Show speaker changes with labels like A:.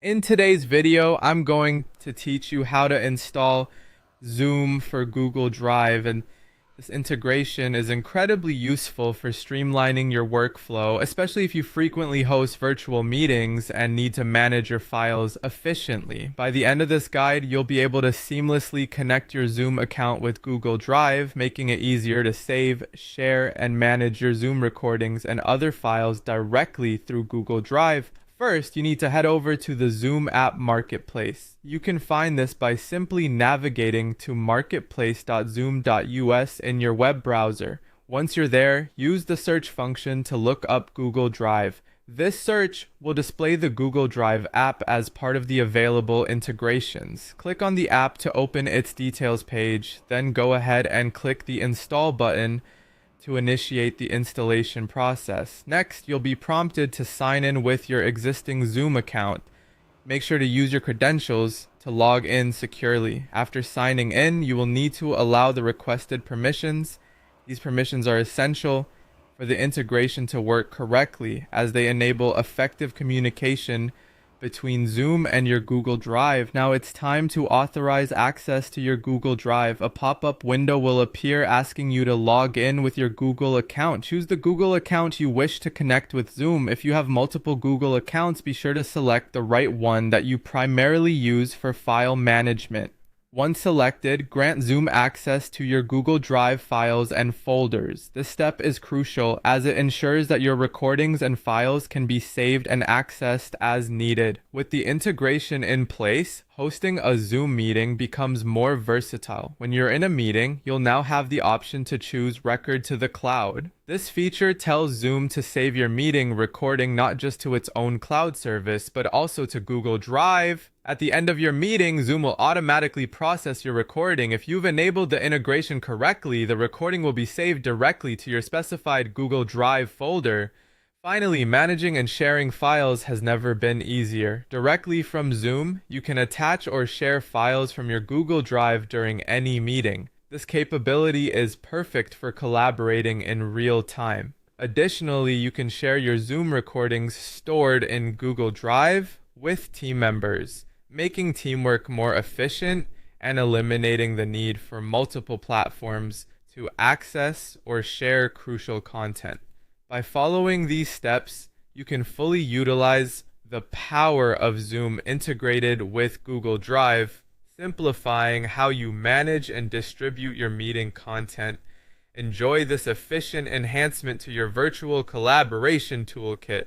A: In today's video, I'm going to teach you how to install Zoom for Google Drive, and this integration is incredibly useful for streamlining your workflow, especially if you frequently host virtual meetings and need to manage your files efficiently. By the end of this guide, you'll be able to seamlessly connect your Zoom account with Google Drive, making it easier to save, share, and manage your Zoom recordings and other files directly through Google Drive. First, you need to head over to the Zoom app marketplace. You can find this by simply navigating to marketplace.zoom.us in your web browser. Once you're there, use the search function to look up Google Drive. This search will display the Google Drive app as part of the available integrations. Click on the app to open its details page, then go ahead and click the install button to initiate the installation process. Next, you'll be prompted to sign in with your existing Zoom account. Make sure to use your credentials to log in securely. After signing in, you will need to allow the requested permissions. These permissions are essential for the integration to work correctly, as they enable effective communication between Zoom and your Google Drive. Now it's time to authorize access to your Google Drive. A pop-up window will appear asking you to log in with your Google account. Choose the Google account you wish to connect with Zoom. If you have multiple Google accounts, be sure to select the right one that you primarily use for file management. Once selected, grant Zoom access to your Google Drive files and folders. This step is crucial as it ensures that your recordings and files can be saved and accessed as needed. With the integration in place, hosting a Zoom meeting becomes more versatile. When you're in a meeting, you'll now have the option to choose Record to the Cloud. This feature tells Zoom to save your meeting recording not just to its own cloud service, but also to Google Drive. At the end of your meeting, Zoom will automatically process your recording. If you've enabled the integration correctly, the recording will be saved directly to your specified Google Drive folder. Finally, managing and sharing files has never been easier. Directly from Zoom, you can attach or share files from your Google Drive during any meeting. This capability is perfect for collaborating in real time. Additionally, you can share your Zoom recordings stored in Google Drive with team members, making teamwork more efficient and eliminating the need for multiple platforms to access or share crucial content. By following these steps, you can fully utilize the power of Zoom integrated with Google Drive, simplifying how you manage and distribute your meeting content. Enjoy this efficient enhancement to your virtual collaboration toolkit.